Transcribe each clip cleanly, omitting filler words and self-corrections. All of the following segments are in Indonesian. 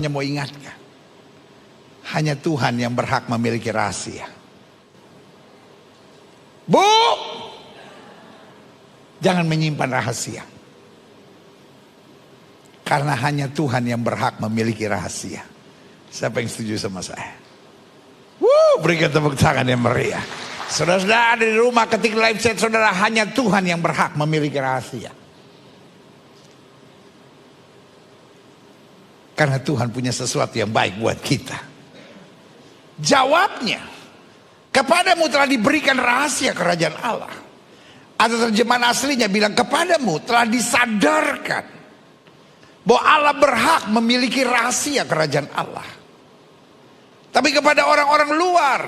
Hanya mau ingatkan, hanya Tuhan yang berhak memiliki rahasia. Bu, jangan menyimpan rahasia, karena hanya Tuhan yang berhak memiliki rahasia. Siapa yang setuju sama saya? Berikan tepuk tangan yang meriah. Saudara-saudara ada di rumah, ketik live chat saudara, hanya Tuhan yang berhak memiliki rahasia. Karena Tuhan punya sesuatu yang baik buat kita. Jawabnya, kepadamu telah diberikan rahasia kerajaan Allah. Atau terjemahan aslinya bilang, kepadamu telah disadarkan bahwa Allah berhak memiliki rahasia kerajaan Allah. Tapi kepada orang-orang luar,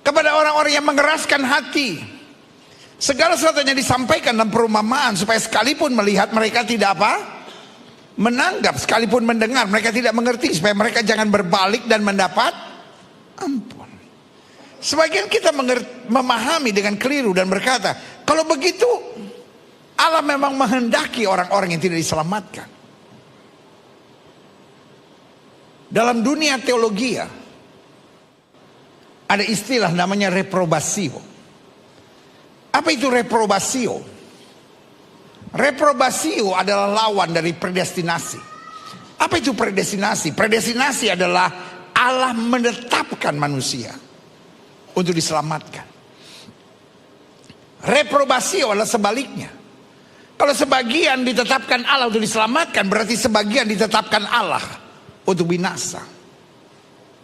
kepada orang-orang yang mengeraskan hati, segala sesuatunya disampaikan dalam perumpamaan, supaya sekalipun melihat mereka tidak apa? Menanggap, sekalipun mendengar mereka tidak mengerti, supaya mereka jangan berbalik dan mendapat ampun. Sebagian kita memahami dengan keliru dan berkata, kalau begitu Allah memang menghendaki orang-orang yang tidak diselamatkan. Dalam dunia teologi ada istilah namanya reprobasio. Apa itu reprobasio? Reprobasio adalah lawan dari predestinasi. Apa itu predestinasi? Predestinasi adalah Allah menetapkan manusia untuk diselamatkan. Reprobasio adalah sebaliknya. Kalau sebagian ditetapkan Allah untuk diselamatkan, berarti sebagian ditetapkan Allah untuk binasa.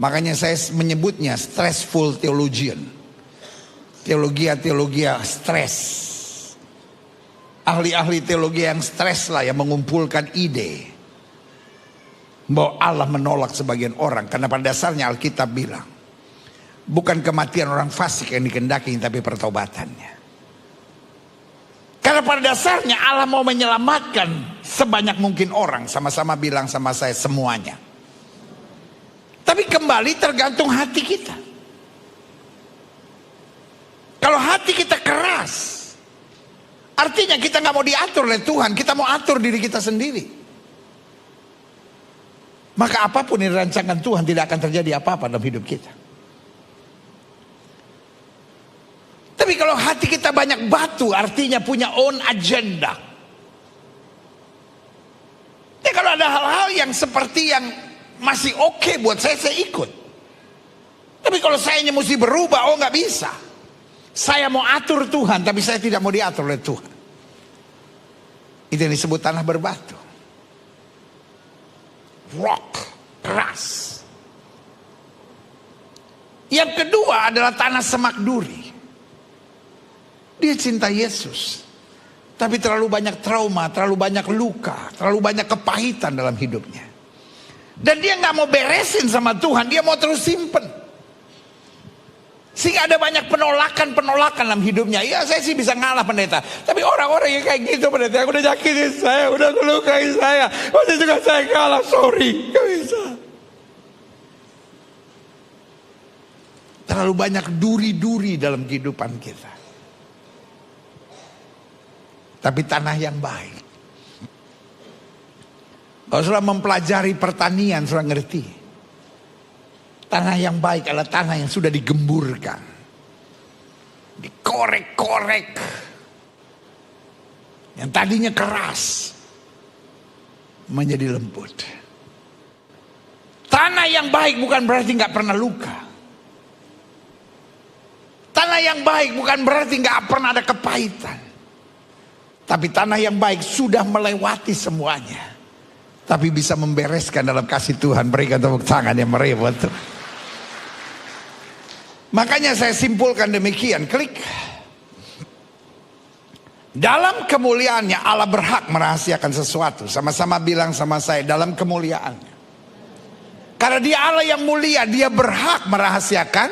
Makanya saya menyebutnya stressful theologian. Teologi stres. Ahli-ahli teologi yang stres lah yang mengumpulkan ide bahwa Allah menolak sebagian orang. Karena pada dasarnya Alkitab bilang, bukan kematian orang fasik yang dikehendaki, tapi pertobatannya. Karena pada dasarnya Allah mau menyelamatkan sebanyak mungkin orang. Sama-sama bilang sama saya, semuanya. Tapi kembali tergantung hati kita. Kalau hati kita keras, artinya kita nggak mau diatur oleh Tuhan, kita mau atur diri kita sendiri. Maka apapun yang dirancangkan Tuhan, tidak akan terjadi apa-apa dalam hidup kita. Tapi kalau hati kita banyak batu, artinya punya own agenda. Ya kalau ada hal-hal yang seperti yang masih oke buat saya ikut. Tapi kalau saya mesti berubah, oh nggak bisa. Saya mau atur Tuhan, tapi saya tidak mau diatur oleh Tuhan. Itu yang disebut tanah berbatu. Rock, keras. Yang kedua adalah tanah semak duri. Dia cinta Yesus, tapi terlalu banyak trauma, terlalu banyak luka, terlalu banyak kepahitan dalam hidupnya. Dan dia gak mau beresin sama Tuhan, dia mau terus simpen. Sehingga ada banyak penolakan dalam hidupnya. Ya saya sih bisa ngalah pendeta, tapi orang-orang yang kayak gitu pendeta, yang udah nyakitin saya, udah ngelukai saya, masih juga saya kalah, sorry, gak bisa. Terlalu banyak duri-duri dalam kehidupan kita. Tapi tanah yang baik, kalau sudah mempelajari pertanian, sudah ngerti. Tanah yang baik adalah tanah yang sudah digemburkan, dikorek-korek, yang tadinya keras menjadi lembut. Tanah yang baik bukan berarti nggak pernah luka. Tanah yang baik bukan berarti nggak pernah ada kepahitan. Tapi tanah yang baik sudah melewati semuanya, tapi bisa membereskan dalam kasih Tuhan. Berikan tepuk tangan yang meriah buat Tuhan. Makanya saya simpulkan demikian, klik. Dalam kemuliaannya Allah berhak merahasiakan sesuatu. Sama-sama bilang sama saya, dalam kemuliaannya. Karena dia Allah yang mulia, dia berhak merahasiakan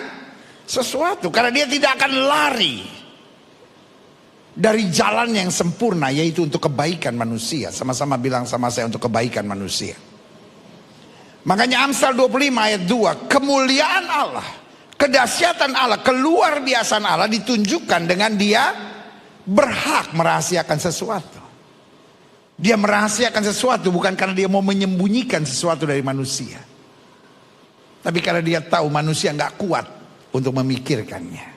sesuatu. Karena dia tidak akan lari dari jalan yang sempurna, yaitu untuk kebaikan manusia. Sama-sama bilang sama saya, untuk kebaikan manusia. Makanya Amsal 25 ayat 2, kemuliaan Allah, kedahsyatan Allah, keluar biasaan Allah ditunjukkan dengan dia berhak merahasiakan sesuatu. Dia merahasiakan sesuatu bukan karena dia mau menyembunyikan sesuatu dari manusia, tapi karena dia tahu manusia nggak kuat untuk memikirkannya.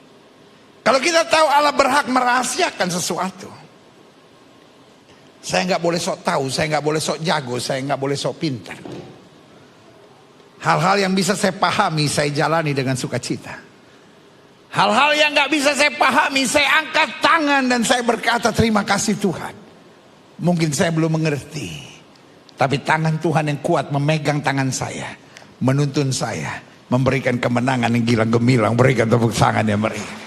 Kalau kita tahu Allah berhak merahasiakan sesuatu, saya nggak boleh sok tahu, saya nggak boleh sok jago, saya nggak boleh sok pintar. Hal-hal yang bisa saya pahami, saya jalani dengan sukacita. Hal-hal yang nggak bisa saya pahami, saya angkat tangan dan saya berkata terima kasih Tuhan. Mungkin saya belum mengerti, tapi tangan Tuhan yang kuat memegang tangan saya, menuntun saya, memberikan kemenangan yang gilang gemilang. Berikan tepuk tangan ya mereka.